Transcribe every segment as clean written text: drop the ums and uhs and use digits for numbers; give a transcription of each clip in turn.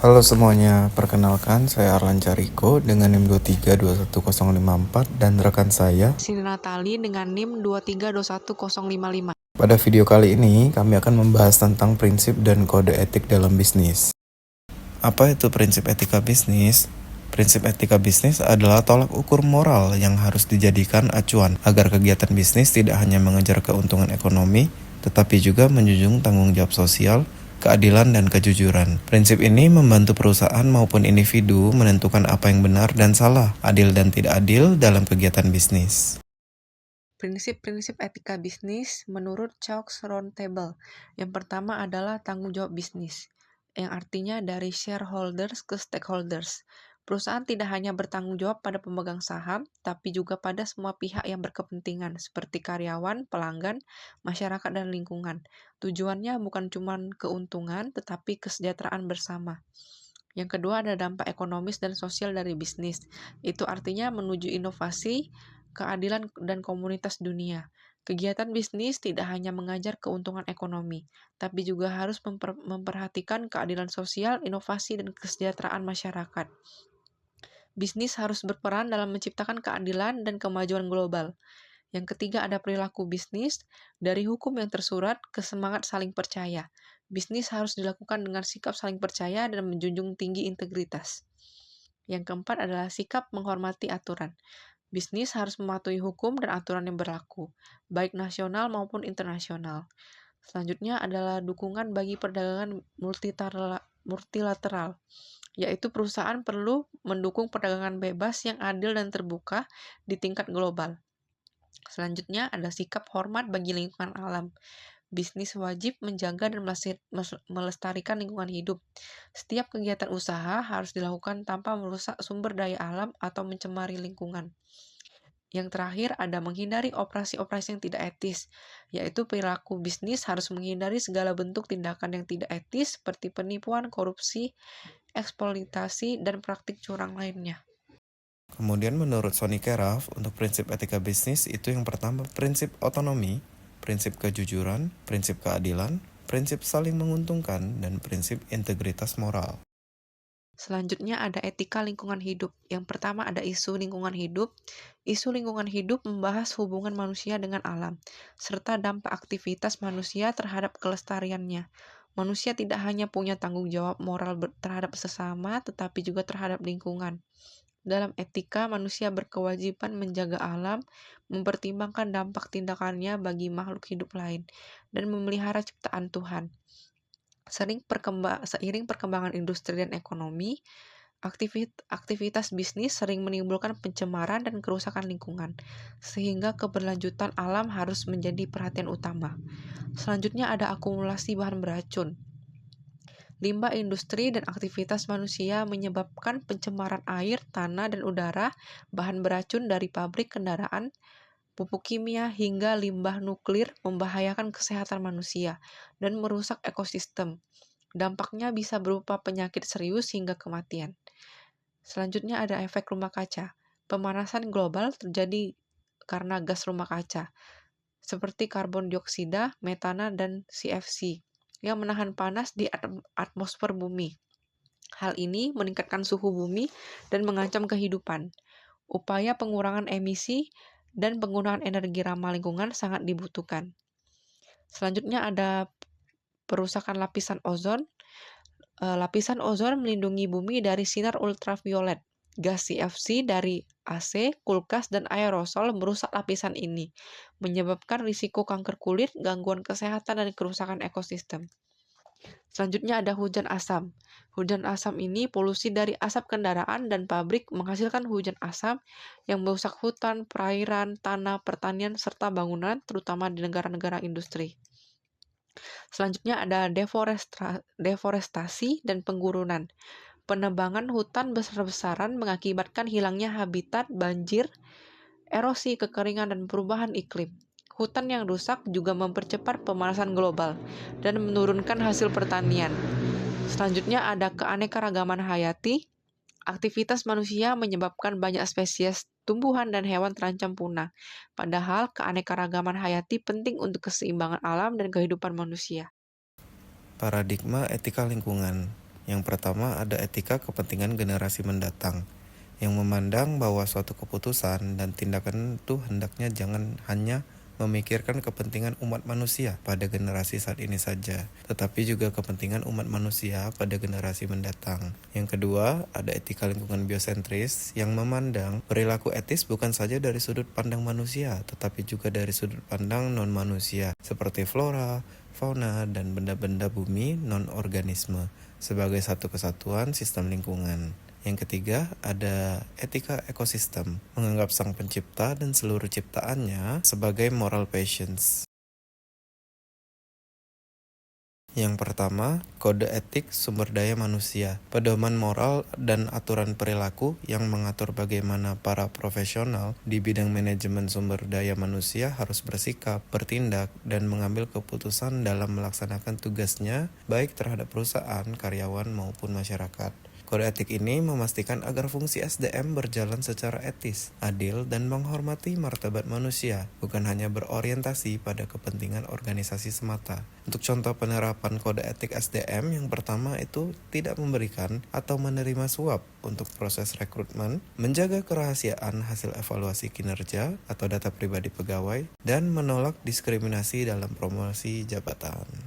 Halo semuanya, perkenalkan saya Arlan Cariko dengan NIM 2321054 dan rekan saya Sini Natali dengan NIM 2321055. Pada video kali ini kami akan membahas tentang prinsip dan kode etik dalam bisnis. Apa itu prinsip etika bisnis? Prinsip etika bisnis adalah tolak ukur moral yang harus dijadikan acuan agar kegiatan bisnis tidak hanya mengejar keuntungan ekonomi, tetapi juga menjunjung tanggung jawab sosial, keadilan, dan kejujuran. Prinsip ini membantu perusahaan maupun individu menentukan apa yang benar dan salah, adil dan tidak adil dalam kegiatan bisnis. Prinsip-prinsip etika bisnis menurut Chalks Roundtable. Yang pertama adalah tanggung jawab bisnis, yang artinya dari shareholders ke stakeholders. Perusahaan tidak hanya bertanggung jawab pada pemegang saham, tapi juga pada semua pihak yang berkepentingan, seperti karyawan, pelanggan, masyarakat, dan lingkungan. Tujuannya bukan cuma keuntungan, tetapi kesejahteraan bersama. Yang kedua ada dampak ekonomis dan sosial dari bisnis. Itu artinya menuju inovasi, keadilan, dan komunitas dunia. Kegiatan bisnis tidak hanya mengajar keuntungan ekonomi, tapi juga harus memperhatikan keadilan sosial, inovasi, dan kesejahteraan masyarakat. Bisnis harus berperan dalam menciptakan keadilan dan kemajuan global. Yang ketiga ada perilaku bisnis, dari hukum yang tersurat ke semangat saling percaya. Bisnis harus dilakukan dengan sikap saling percaya dan menjunjung tinggi integritas. Yang keempat adalah sikap menghormati aturan. Bisnis harus mematuhi hukum dan aturan yang berlaku, baik nasional maupun internasional. Selanjutnya adalah dukungan bagi perdagangan multilateral, yaitu perusahaan perlu mendukung perdagangan bebas yang adil dan terbuka di tingkat global. Selanjutnya ada sikap hormat bagi lingkungan alam. Bisnis wajib menjaga dan melestarikan lingkungan hidup. Setiap kegiatan usaha harus dilakukan tanpa merusak sumber daya alam atau mencemari lingkungan. Yang terakhir ada menghindari operasi-operasi yang tidak etis, yaitu perilaku bisnis harus menghindari segala bentuk tindakan yang tidak etis seperti penipuan, korupsi, eksploitasi, dan praktik curang lainnya. Kemudian menurut Sonny Keraf, untuk prinsip etika bisnis itu yang pertama prinsip otonomi, prinsip kejujuran, prinsip keadilan, prinsip saling menguntungkan, dan prinsip integritas moral. Selanjutnya ada etika lingkungan hidup. Yang pertama ada isu lingkungan hidup. Isu lingkungan hidup membahas hubungan manusia dengan alam, serta dampak aktivitas manusia terhadap kelestariannya. Manusia tidak hanya punya tanggung jawab moral terhadap sesama, tetapi juga terhadap lingkungan. Dalam etika, manusia berkewajiban menjaga alam, mempertimbangkan dampak tindakannya bagi makhluk hidup lain, dan memelihara ciptaan Tuhan. Seiring perkembangan industri dan ekonomi, aktivitas bisnis sering menimbulkan pencemaran dan kerusakan lingkungan, sehingga keberlanjutan alam harus menjadi perhatian utama. Selanjutnya ada akumulasi bahan beracun. Limbah industri dan aktivitas manusia menyebabkan pencemaran air, tanah, dan udara. Bahan beracun dari pabrik kendaraan, pupuk kimia, hingga limbah nuklir membahayakan kesehatan manusia dan merusak ekosistem. Dampaknya bisa berupa penyakit serius hingga kematian. Selanjutnya ada efek rumah kaca. Pemanasan global terjadi karena gas rumah kaca, seperti karbon dioksida, metana, dan CFC, yang menahan panas di atmosfer bumi. Hal ini meningkatkan suhu bumi dan mengancam kehidupan. Upaya pengurangan emisi dan penggunaan energi ramah lingkungan sangat dibutuhkan. Selanjutnya ada perusakan lapisan ozon. Lapisan ozon melindungi bumi dari sinar ultraviolet. Gas CFC dari AC, kulkas, dan aerosol merusak lapisan ini, menyebabkan risiko kanker kulit, gangguan kesehatan, dan kerusakan ekosistem. Selanjutnya ada hujan asam. Hujan asam ini polusi dari asap kendaraan dan pabrik menghasilkan hujan asam yang merusak hutan, perairan, tanah, pertanian, serta bangunan, terutama di negara-negara industri. Selanjutnya ada deforestasi dan penggurunan. Penebangan hutan besar-besaran mengakibatkan hilangnya habitat, banjir, erosi, kekeringan, dan perubahan iklim. Hutan yang rusak juga mempercepat pemanasan global dan menurunkan hasil pertanian. Selanjutnya ada keanekaragaman hayati. Aktivitas manusia menyebabkan banyak spesies tumbuhan dan hewan terancam punah. Padahal keanekaragaman hayati penting untuk keseimbangan alam dan kehidupan manusia. Paradigma etika lingkungan. Yang pertama ada etika kepentingan generasi mendatang, yang memandang bahwa suatu keputusan dan tindakan itu hendaknya jangan hanya memikirkan kepentingan umat manusia pada generasi saat ini saja, tetapi juga kepentingan umat manusia pada generasi mendatang. Yang kedua, ada etika lingkungan biosentris yang memandang perilaku etis bukan saja dari sudut pandang manusia, tetapi juga dari sudut pandang non-manusia, seperti flora, fauna, dan benda-benda bumi non-organisme, sebagai satu kesatuan sistem lingkungan. Yang ketiga, ada etika ekosistem, menganggap sang pencipta dan seluruh ciptaannya sebagai moral patience. Yang pertama, kode etik sumber daya manusia, pedoman moral dan aturan perilaku yang mengatur bagaimana para profesional di bidang manajemen sumber daya manusia harus bersikap, bertindak, dan mengambil keputusan dalam melaksanakan tugasnya baik terhadap perusahaan, karyawan, maupun masyarakat. Kode etik ini memastikan agar fungsi SDM berjalan secara etis, adil, dan menghormati martabat manusia, bukan hanya berorientasi pada kepentingan organisasi semata. Untuk contoh penerapan kode etik SDM, yang pertama itu tidak memberikan atau menerima suap untuk proses rekrutmen, menjaga kerahasiaan hasil evaluasi kinerja atau data pribadi pegawai, dan menolak diskriminasi dalam promosi jabatan.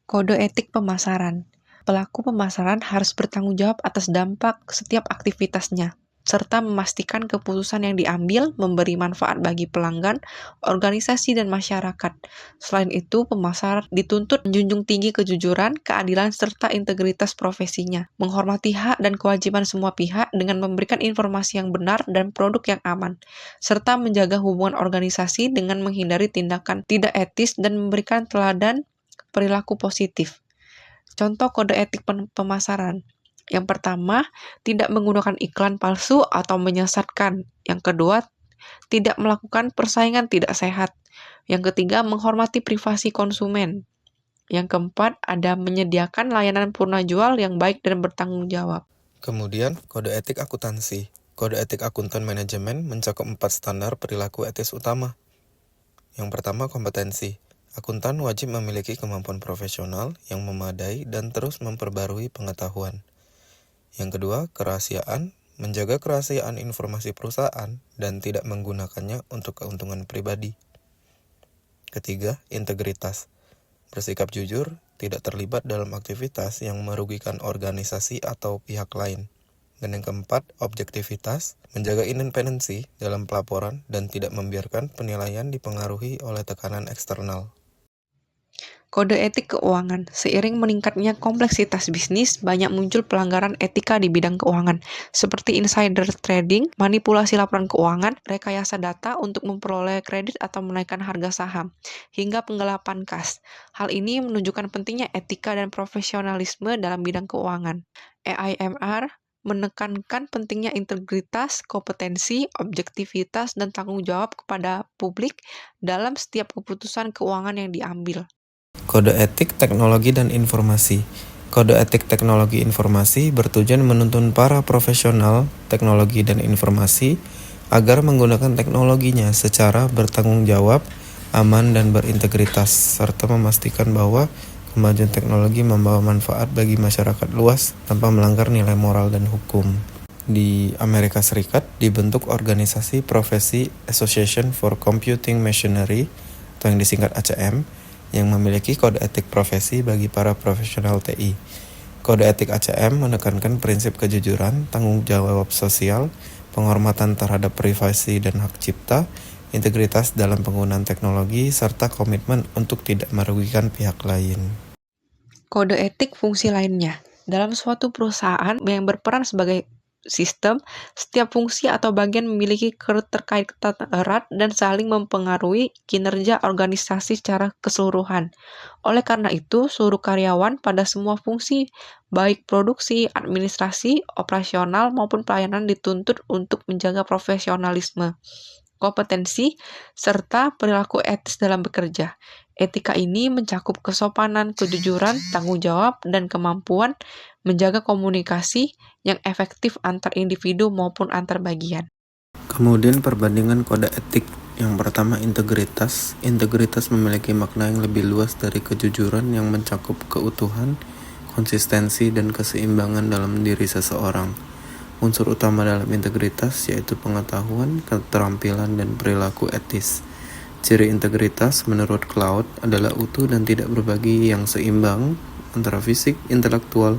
Kode etik pemasaran. Pelaku pemasaran harus bertanggung jawab atas dampak setiap aktivitasnya, serta memastikan keputusan yang diambil memberi manfaat bagi pelanggan, organisasi, dan masyarakat. Selain itu, pemasar dituntut menjunjung tinggi kejujuran, keadilan, serta integritas profesinya, menghormati hak dan kewajiban semua pihak dengan memberikan informasi yang benar dan produk yang aman, serta menjaga hubungan organisasi dengan menghindari tindakan tidak etis dan memberikan teladan perilaku positif. Contoh kode etik pemasaran. Yang pertama, tidak menggunakan iklan palsu atau menyesatkan. Yang kedua, tidak melakukan persaingan tidak sehat. Yang ketiga, menghormati privasi konsumen. Yang keempat, ada menyediakan layanan purna jual yang baik dan bertanggung jawab. Kemudian, kode etik akuntansi. Kode etik akuntan manajemen mencakup 4 standar perilaku etis utama. Yang pertama, kompetensi. Akuntan wajib memiliki kemampuan profesional yang memadai dan terus memperbarui pengetahuan. Yang kedua, kerahasiaan, menjaga kerahasiaan informasi perusahaan dan tidak menggunakannya untuk keuntungan pribadi. Ketiga, integritas, bersikap jujur, tidak terlibat dalam aktivitas yang merugikan organisasi atau pihak lain. Dan yang keempat, objektivitas, menjaga independensi dalam pelaporan dan tidak membiarkan penilaian dipengaruhi oleh tekanan eksternal. Kode etik keuangan. Seiring meningkatnya kompleksitas bisnis, banyak muncul pelanggaran etika di bidang keuangan, seperti insider trading, manipulasi laporan keuangan, rekayasa data untuk memperoleh kredit atau menaikkan harga saham, hingga penggelapan kas. Hal ini menunjukkan pentingnya etika dan profesionalisme dalam bidang keuangan. EIMR menekankan pentingnya integritas, kompetensi, objektivitas, dan tanggung jawab kepada publik dalam setiap keputusan keuangan yang diambil. Kode etik teknologi dan informasi. Kode etik teknologi informasi bertujuan menuntun para profesional teknologi dan informasi agar menggunakan teknologinya secara bertanggung jawab, aman, dan berintegritas, serta memastikan bahwa kemajuan teknologi membawa manfaat bagi masyarakat luas tanpa melanggar nilai moral dan hukum. Di Amerika Serikat dibentuk organisasi profesi Association for Computing Machinery atau yang disingkat ACM yang memiliki kode etik profesi bagi para profesional TI. Kode etik ACM menekankan prinsip kejujuran, tanggung jawab sosial, penghormatan terhadap privasi dan hak cipta, integritas dalam penggunaan teknologi, serta komitmen untuk tidak merugikan pihak lain. Kode etik fungsi lainnya. Dalam suatu perusahaan yang berperan sebagai sistem, setiap fungsi atau bagian memiliki keterkaitan erat dan saling mempengaruhi kinerja organisasi secara keseluruhan. Oleh karena itu, seluruh karyawan pada semua fungsi, baik produksi, administrasi, operasional, maupun pelayanan dituntut untuk menjaga profesionalisme, kompetensi, serta perilaku etis dalam bekerja. Etika ini mencakup kesopanan, kejujuran, tanggung jawab, dan kemampuan menjaga komunikasi yang efektif antar individu maupun antar bagian. Kemudian perbandingan kode etik. Yang pertama, integritas. Integritas memiliki makna yang lebih luas dari kejujuran yang mencakup keutuhan, konsistensi, dan keseimbangan dalam diri seseorang. Unsur utama dalam integritas yaitu pengetahuan, keterampilan, dan perilaku etis. Ciri integritas menurut Cloud adalah utuh dan tidak berbagi yang seimbang antara fisik, intelektual,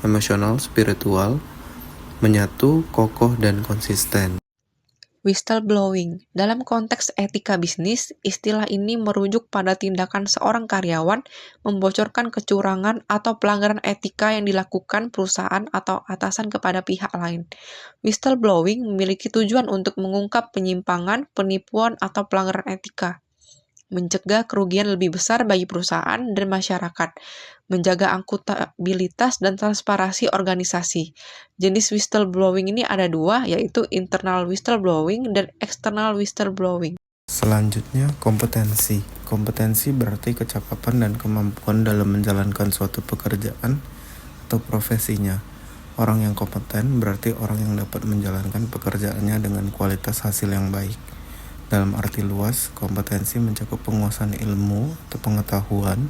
emosional, spiritual, menyatu, kokoh, dan konsisten. Whistleblowing. Dalam konteks etika bisnis, istilah ini merujuk pada tindakan seorang karyawan membocorkan kecurangan atau pelanggaran etika yang dilakukan perusahaan atau atasan kepada pihak lain. Whistleblowing memiliki tujuan untuk mengungkap penyimpangan, penipuan, atau pelanggaran etika, mencegah kerugian lebih besar bagi perusahaan dan masyarakat, menjaga akuntabilitas dan transparansi organisasi. Jenis whistleblowing ini ada dua, yaitu internal whistleblowing dan external whistleblowing. Selanjutnya, kompetensi. Kompetensi berarti kecakapan dan kemampuan dalam menjalankan suatu pekerjaan atau profesinya. Orang yang kompeten berarti orang yang dapat menjalankan pekerjaannya dengan kualitas hasil yang baik. Dalam arti luas, kompetensi mencakup penguasaan ilmu atau pengetahuan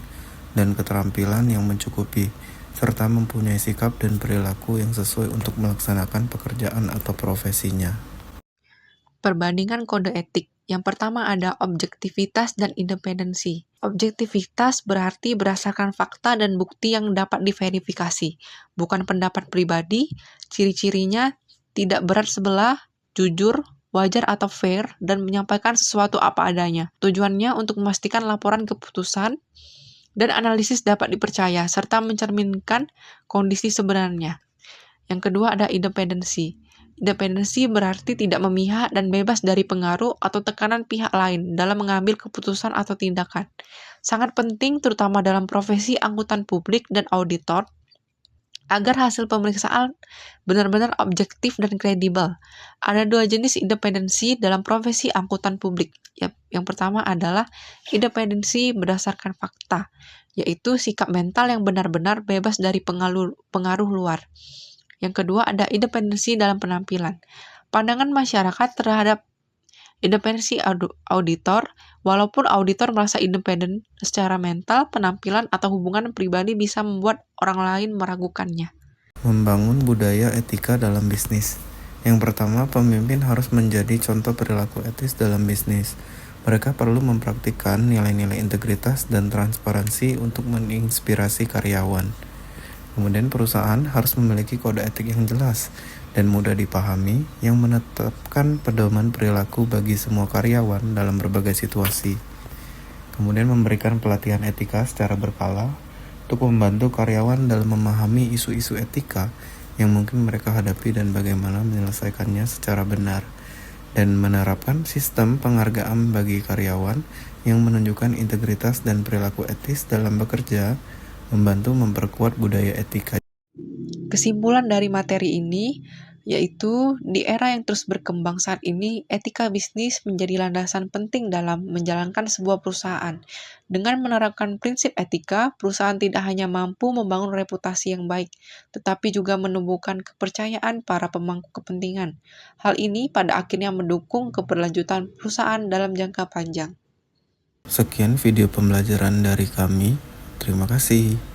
dan keterampilan yang mencukupi, serta mempunyai sikap dan perilaku yang sesuai untuk melaksanakan pekerjaan atau profesinya. Perbandingan kode etik. Yang pertama ada objektivitas dan independensi. Objektivitas berarti berdasarkan fakta dan bukti yang dapat diverifikasi, bukan pendapat pribadi. Ciri-cirinya tidak berat sebelah, jujur, wajar atau fair, dan menyampaikan sesuatu apa adanya. Tujuannya untuk memastikan laporan keputusan dan analisis dapat dipercaya, serta mencerminkan kondisi sebenarnya. Yang kedua ada independensi. Independensi berarti tidak memihak dan bebas dari pengaruh atau tekanan pihak lain dalam mengambil keputusan atau tindakan. Sangat penting terutama dalam profesi angkutan publik dan auditor, agar hasil pemeriksaan benar-benar objektif dan kredibel. Ada dua jenis independensi dalam profesi angkutan publik. Yang pertama adalah independensi berdasarkan fakta, yaitu sikap mental yang benar-benar bebas dari pengaruh luar. Yang kedua ada independensi dalam penampilan. Pandangan masyarakat terhadap independensi auditor, walaupun auditor merasa independen secara mental, penampilan, atau hubungan pribadi bisa membuat orang lain meragukannya. Membangun budaya etika dalam bisnis. Yang pertama, pemimpin harus menjadi contoh perilaku etis dalam bisnis. Mereka perlu mempraktikkan nilai-nilai integritas dan transparansi untuk menginspirasi karyawan. Kemudian perusahaan harus memiliki kode etik yang jelas dan mudah dipahami yang menetapkan pedoman perilaku bagi semua karyawan dalam berbagai situasi. Kemudian memberikan pelatihan etika secara berkala untuk membantu karyawan dalam memahami isu-isu etika yang mungkin mereka hadapi dan bagaimana menyelesaikannya secara benar. Dan menerapkan sistem penghargaan bagi karyawan yang menunjukkan integritas dan perilaku etis dalam bekerja, membantu memperkuat budaya etika. Kesimpulan dari materi ini yaitu di era yang terus berkembang saat ini, etika bisnis menjadi landasan penting dalam menjalankan sebuah perusahaan. Dengan menerapkan prinsip etika, perusahaan tidak hanya mampu membangun reputasi yang baik, tetapi juga menumbuhkan kepercayaan para pemangku kepentingan. Hal ini pada akhirnya mendukung keberlanjutan perusahaan dalam jangka panjang. Sekian video pembelajaran dari kami. Terima kasih.